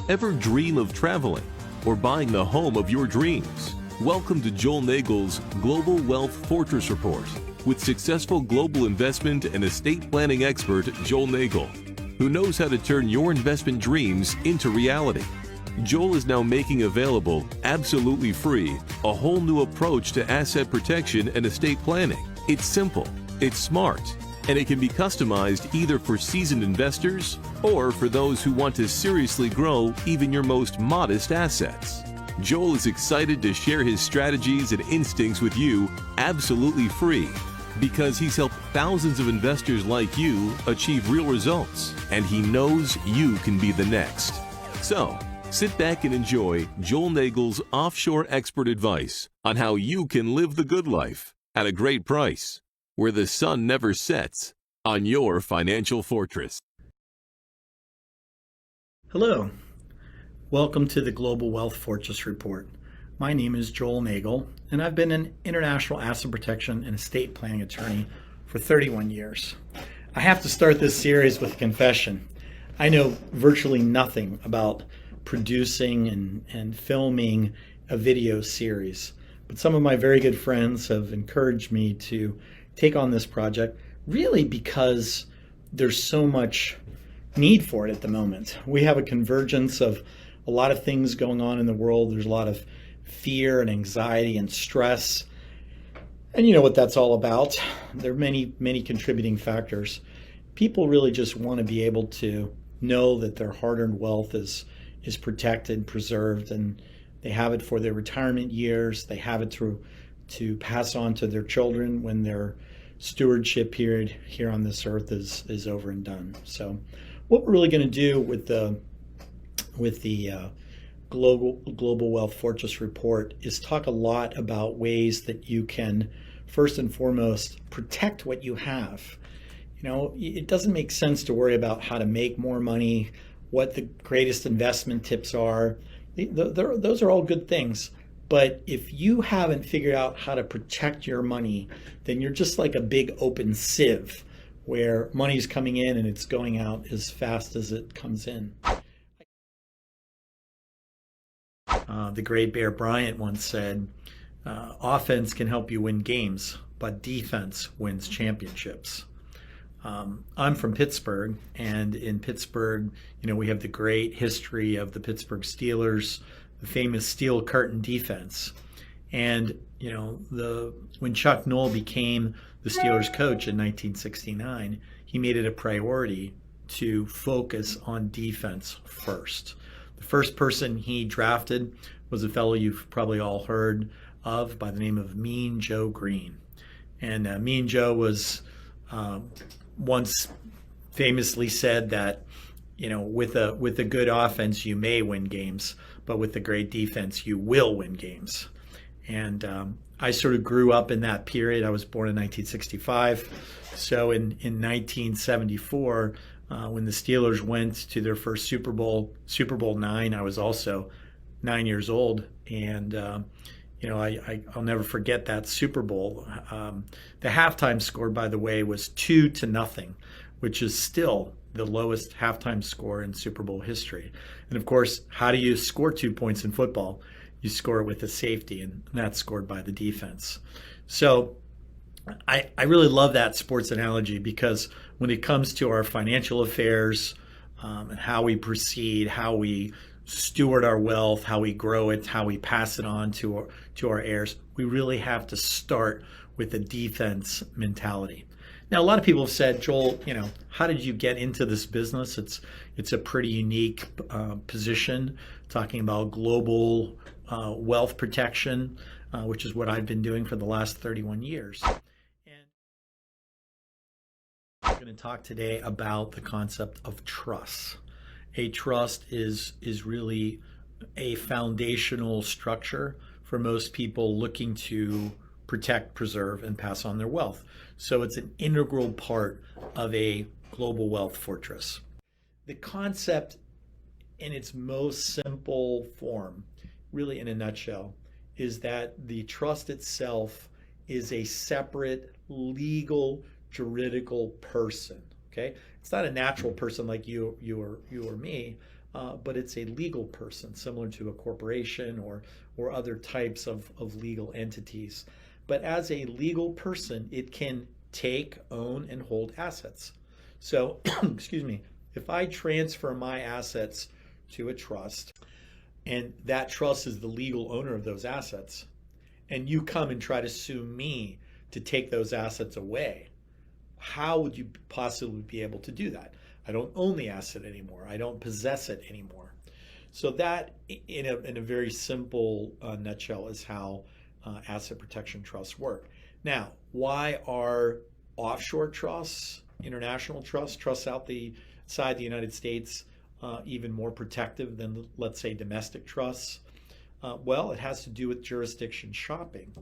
Ever dream of traveling or buying the home of your dreams? Welcome to Joel Nagel's Global Wealth Fortress Report with successful global investment and estate planning expert Joel Nagel, who knows how to turn your investment dreams into reality. Joel is now making available, absolutely free, a whole new approach to asset protection and estate planning. It's simple, it's smart, and it can be customized either for seasoned investors or for those who want to seriously grow even your most modest assets. Joel is excited to share his strategies and instincts with you absolutely free because he's helped thousands of investors like you achieve real results, and he knows you can be the next. So, sit back and enjoy Joel Nagel's offshore expert advice on how you can live the good life at a great price, where the sun never sets on your financial fortress. Hello. Welcome to the Global Wealth Fortress Report. My name is Joel Nagel, and I've been an international asset protection and estate planning attorney for 31 years. I have to start this series with a confession. I know virtually nothing about producing and filming a video series, but some of my very good friends have encouraged me to take on this project, really because there's so much need for it at the moment. We have a convergence of a lot of things going on in the world. There's a lot of fear and anxiety and stress. And you know what that's all about. There are many, many contributing factors. People really just want to be able to know that their hard-earned wealth is protected, preserved, and they have it for their retirement years. They have it to pass on to their children when their stewardship period here on this earth is over and done. So what we're really going to do with the Global Wealth Fortress Report is talk a lot about ways that you can, first and foremost, protect what you have. You know, it doesn't make sense to worry about how to make more money, what the greatest investment tips are. Those are all good things. But if you haven't figured out how to protect your money, then you're just like a big open sieve where money's coming in and it's going out as fast as it comes in. The great Bear Bryant once said, offense can help you win games, but defense wins championships. I'm from Pittsburgh, and in Pittsburgh, we have the great history of the Pittsburgh Steelers, the famous steel curtain defense. And, when Chuck Noll became the Steelers coach in 1969, he made it a priority to focus on defense first. The first person he drafted was a fellow you've probably all heard of by the name of Mean Joe Green. And Mean Joe was once famously said that, with a good offense, you may win games, but with a great defense, you will win games. And I sort of grew up in that period. I was born in 1965. So in 1974, when the Steelers went to their first Super Bowl IX, I was also 9 years old. And, I'll never forget that Super Bowl. The halftime score, by the way, was 2-0, which is still the lowest halftime score in Super Bowl history. And of course, how do you score 2 points in football? You score it with a safety, and that's scored by the defense. So I really love that sports analogy because when it comes to our financial affairs and how we proceed, how we steward our wealth, how we grow it, how we pass it on to our heirs, we really have to start with a defense mentality. Now, a lot of people have said, Joel, how did you get into this business? It's a pretty unique position, talking about global wealth protection, which is what I've been doing for the last 31 years. And I'm going to talk today about the concept of trust. A trust is really a foundational structure for most people looking to protect, preserve, and pass on their wealth. So it's an integral part of a global wealth fortress. The concept in its most simple form, really in a nutshell, is that the trust itself is a separate legal juridical person. Okay, it's not a natural person like you or me, but it's a legal person, similar to a corporation or other types of legal entities. But as a legal person, it can take, own, and hold assets. So, excuse me, if I transfer my assets to a trust, and that trust is the legal owner of those assets, and you come and try to sue me to take those assets away, how would you possibly be able to do that? I don't own the asset anymore. I don't possess it anymore. So that, in a very simple nutshell, is how asset protection trusts work. Now, why are offshore trusts, international trusts, trusts outside the United States, even more protective than, let's say, domestic trusts? Well, it has to do with jurisdiction shopping.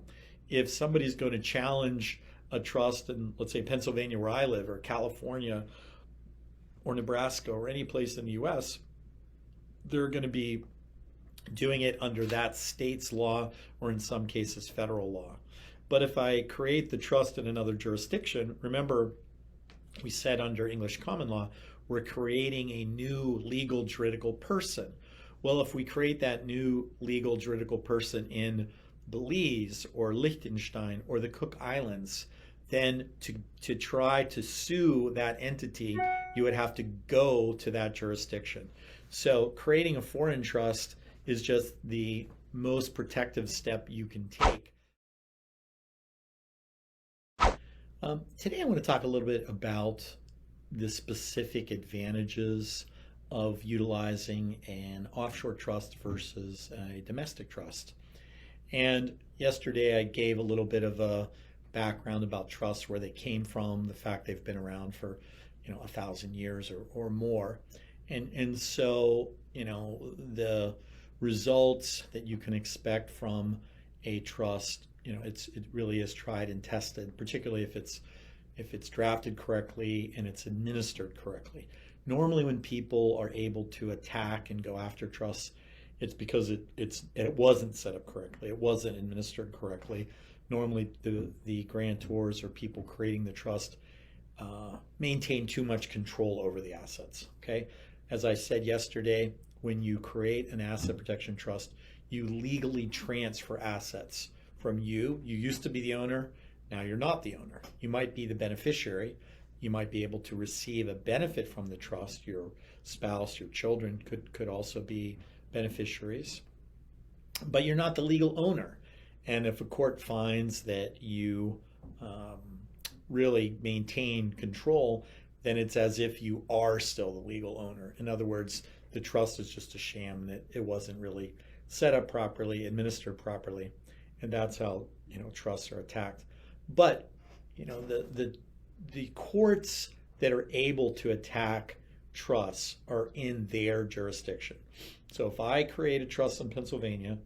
If somebody's going to challenge a trust in, let's say, Pennsylvania, where I live, or California, or Nebraska, or any place in the U.S., they're going to be doing it under that state's law, or in some cases, federal law. But if I create the trust in another jurisdiction, remember, we said under English common law, we're creating a new legal juridical person. Well, if we create that new legal juridical person in Belize or Liechtenstein or the Cook Islands, then to try to sue that entity, you would have to go to that jurisdiction. So creating a foreign trust is just the most protective step you can take. Today I want to talk a little bit about the specific advantages of utilizing an offshore trust versus a domestic trust. And yesterday I gave a little bit of a background about trusts, where they came from, the fact they've been around for 1,000 years or more. And so, the results that you can expect from a trust, it really is tried and tested, particularly if it's drafted correctly and it's administered correctly. Normally when people are able to attack and go after trusts, it's because it wasn't set up correctly. It wasn't administered correctly. Normally the grantors or people creating the trust maintain too much control over the assets. Okay, as I said yesterday, when you create an asset protection trust, you legally transfer assets from you. You used to be the owner, now you're not the owner. You might be the beneficiary. You might be able to receive a benefit from the trust. Your spouse, your children could also be beneficiaries, but you're not the legal owner. And if a court finds that you really maintain control, then it's as if you are still the legal owner. In other words, the trust is just a sham, that it wasn't really set up properly, administered properly, and that's how trusts are attacked. But the courts that are able to attack trusts are in their jurisdiction. So if I create a trust in Pennsylvania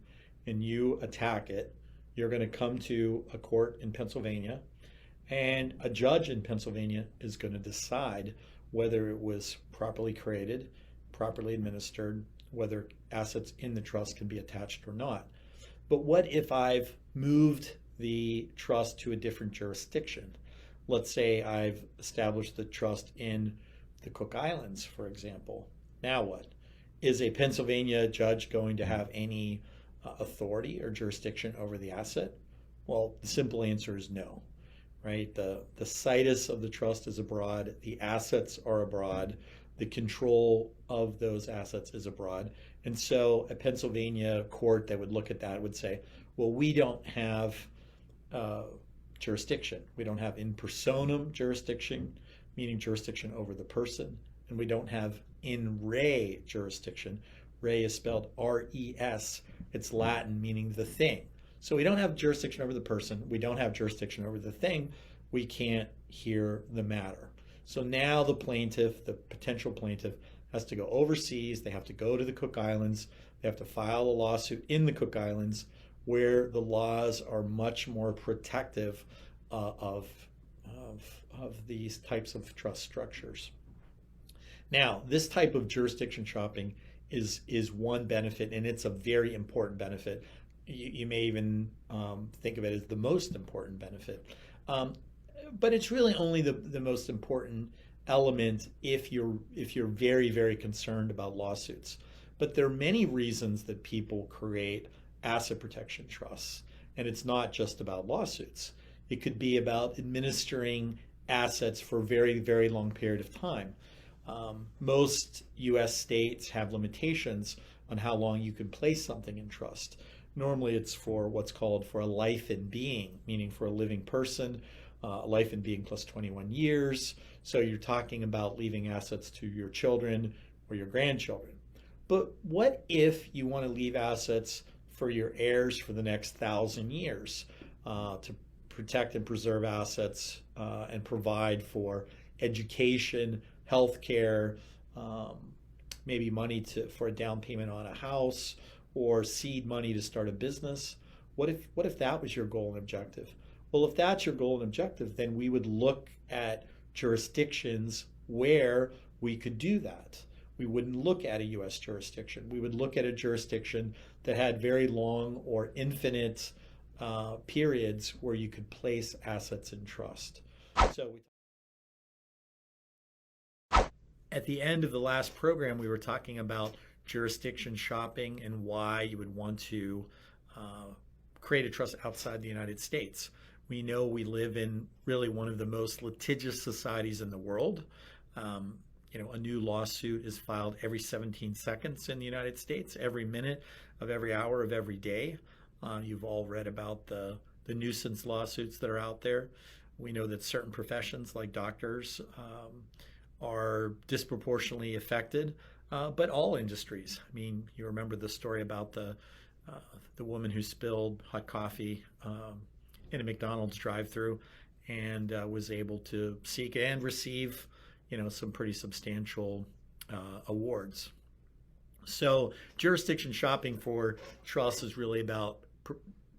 and you attack it, you're going to come to a court in Pennsylvania, and a judge in Pennsylvania is going to decide whether it was properly created, properly administered, whether assets in the trust can be attached or not. But what if I've moved the trust to a different jurisdiction? Let's say I've established the trust in the Cook Islands, for example. Now what? Is a Pennsylvania judge going to have any authority or jurisdiction over the asset? Well, the simple answer is no, right? The situs of the trust is abroad, the assets are abroad, the control of those assets is abroad. And so a Pennsylvania court that would look at that would say, well, we don't have jurisdiction. We don't have in personam jurisdiction, meaning jurisdiction over the person, and we don't have in re jurisdiction. Re is spelled R-E-S. It's Latin, meaning the thing. So we don't have jurisdiction over the person. We don't have jurisdiction over the thing. We can't hear the matter. So now the plaintiff, the potential plaintiff, has to go overseas. They have to go to the Cook Islands. They have to file a lawsuit in the Cook Islands, where the laws are much more protective of these types of trust structures. Now, this type of jurisdiction shopping is one benefit, and it's a very important benefit. You may even think of it as the most important benefit. But it's really only the most important element if you're very, very concerned about lawsuits. But there are many reasons that people create asset protection trusts, and it's not just about lawsuits. It could be about administering assets for a very, very long period of time. Most U.S. states have limitations on how long you can place something in trust. Normally, it's for what's called for a life in being, meaning for a living person, a life in being plus 21 years. So you're talking about leaving assets to your children or your grandchildren. But what if you want to leave assets for your heirs for the next 1,000 years to protect and preserve assets and provide for education, healthcare, maybe money for a down payment on a house, or seed money to start a business? What if that was your goal and objective? Well, if that's your goal and objective, then we would look at jurisdictions where we could do that. We wouldn't look at a U.S. jurisdiction. We would look at a jurisdiction that had very long or infinite periods where you could place assets in trust. So at the end of the last program, we were talking about jurisdiction shopping and why you would want to create a trust outside the United States. We know we live in really one of the most litigious societies in the world. A new lawsuit is filed every 17 seconds in the United States, every minute of every hour of every day. You've all read about the nuisance lawsuits that are out there. We know that certain professions like doctors are disproportionately affected, but all industries. I mean, you remember the story about the woman who spilled hot coffee in a McDonald's drive-through and was able to seek and receive, some pretty substantial awards. So jurisdiction shopping for trusts is really about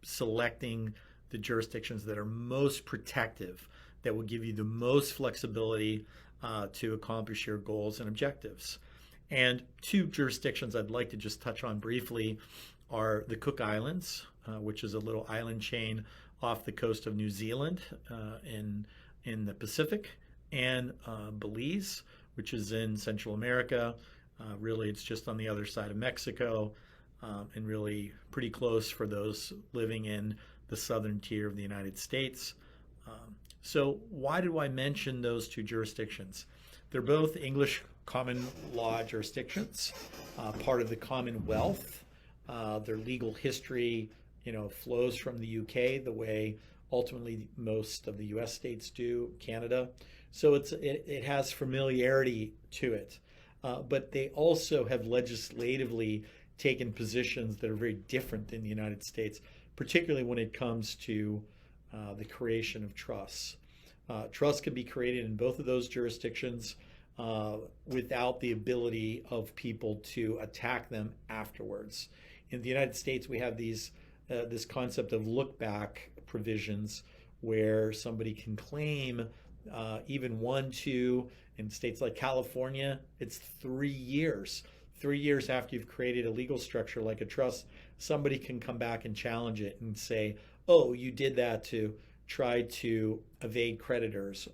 selecting the jurisdictions that are most protective, that will give you the most flexibility to accomplish your goals and objectives. And two jurisdictions I'd like to just touch on briefly are the Cook Islands, which is a little island chain off the coast of New Zealand in the Pacific, and Belize, which is in Central America. Really, it's just on the other side of Mexico, and really pretty close for those living in the southern tier of the United States. So why do I mention those two jurisdictions? They're both English common law jurisdictions, part of the Commonwealth. Their legal history, flows from the UK the way ultimately most of the US states do, Canada. So it has familiarity to it. But they also have legislatively taken positions that are very different than the United States, particularly when it comes to the creation of trusts. Trusts can be created in both of those jurisdictions without the ability of people to attack them afterwards. In the United States, we have this concept of look-back provisions where somebody can claim even 1, 2, in states like California, it's 3 years. 3 years after you've created a legal structure like a trust, somebody can come back and challenge it and say, oh, you did that to try to evade creditors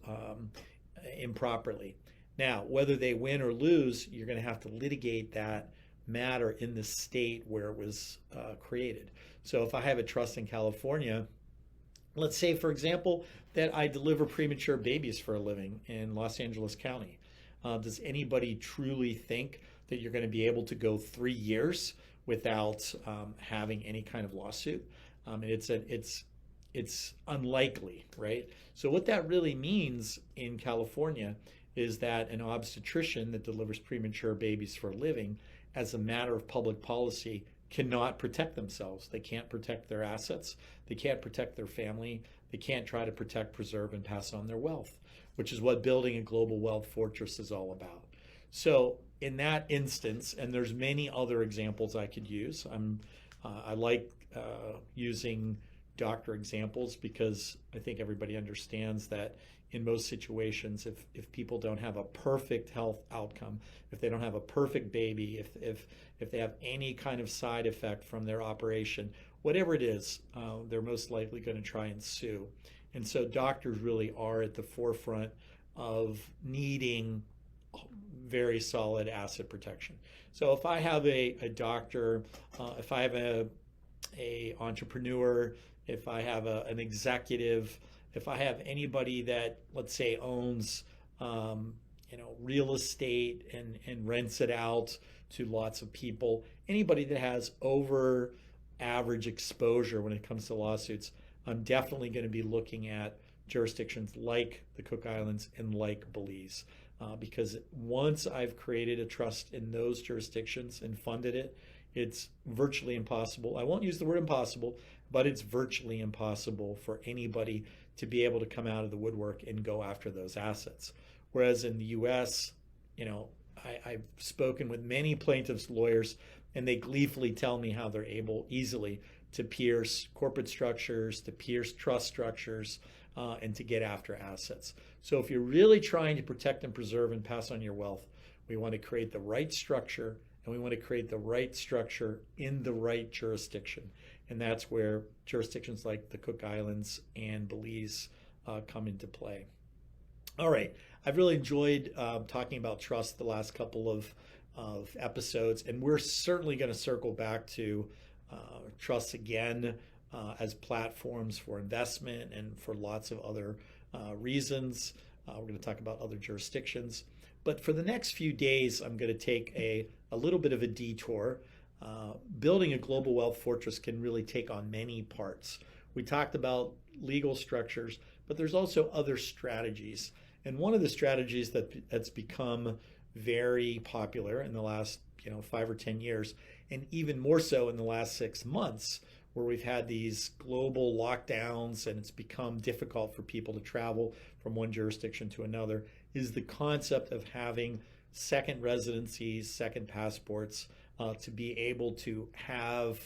improperly. Now, whether they win or lose, you're going to have to litigate that matter in the state where it was created. So if I have a trust in California, let's say, for example, that I deliver premature babies for a living in Los Angeles County. Does anybody truly think that you're going to be able to go 3 years without having any kind of lawsuit? It's unlikely, right? So what that really means in California is that an obstetrician that delivers premature babies for a living, as a matter of public policy, cannot protect themselves. They can't protect their assets. They can't protect their family. They can't try to protect, preserve, and pass on their wealth, which is what building a global wealth fortress is all about. So in that instance, and there's many other examples I could use. I like using doctor examples because I think everybody understands that in most situations, if people don't have a perfect health outcome, if they don't have a perfect baby, if they have any kind of side effect from their operation, whatever it is, they're most likely going to try and sue. And so doctors really are at the forefront of needing very solid asset protection. So if I have a doctor, if I have a entrepreneur, if I have an executive, if I have anybody that, let's say, owns real estate and rents it out to lots of people, anybody that has over average exposure when it comes to lawsuits, I'm definitely going to be looking at jurisdictions like the Cook Islands and like Belize. Because once I've created a trust in those jurisdictions and funded it, it's virtually impossible. I won't use the word impossible, but it's virtually impossible for anybody to be able to come out of the woodwork and go after those assets. Whereas in the U.S., I've spoken with many plaintiffs' lawyers, and they gleefully tell me how they're able easily to pierce corporate structures, to pierce trust structures, and to get after assets. So if you're really trying to protect and preserve and pass on your wealth, we want to create the right structure, and we want to create the right structure in the right jurisdiction. And that's where jurisdictions like the Cook Islands and Belize come into play. All right, I've really enjoyed talking about trust the last couple of episodes, and we're certainly going to circle back to trusts again as platforms for investment and for lots of other reasons. We're going to talk about other jurisdictions. But for the next few days, I'm going to take a little bit of a detour. Building a global wealth fortress can really take on many parts. We talked about legal structures, but there's also other strategies. And one of the strategies that's become very popular in the last 5 or 10 years, and even more so in the last 6 months, where we've had these global lockdowns and it's become difficult for people to travel from one jurisdiction to another, is the concept of having second residencies, second passports, to be able to have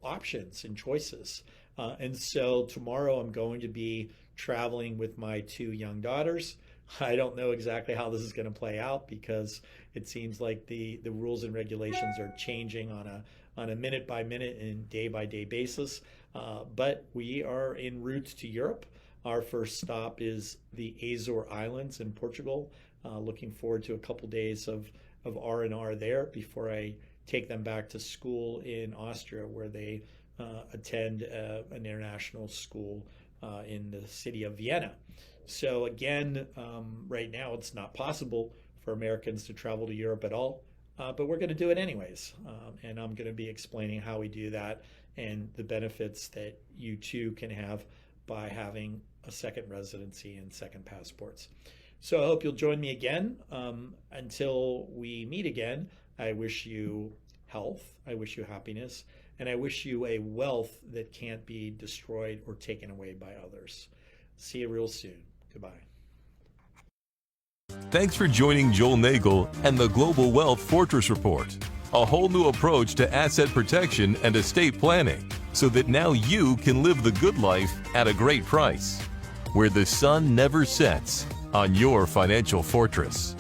options and choices. And so tomorrow I'm going to be traveling with my 2 young daughters. I don't know exactly how this is going to play out because it seems like the rules and regulations are changing on a minute by minute and day by day basis. But we are en route to Europe. Our first stop is the Azore Islands in Portugal. Looking forward to a couple days of R&R there before I take them back to school in Austria, where they attend an international school in the city of Vienna. So again, right now it's not possible for Americans to travel to Europe at all, but we're going to do it anyways. And I'm going to be explaining how we do that and the benefits that you too can have by having a second residency and second passports. So I hope you'll join me again. Until we meet again, I wish you health, I wish you happiness, and I wish you a wealth that can't be destroyed or taken away by others. See you real soon. Goodbye. Thanks for joining Joel Nagel and the Global Wealth Fortress Report, a whole new approach to asset protection and estate planning, so that now you can live the good life at a great price, where the sun never sets on your financial fortress.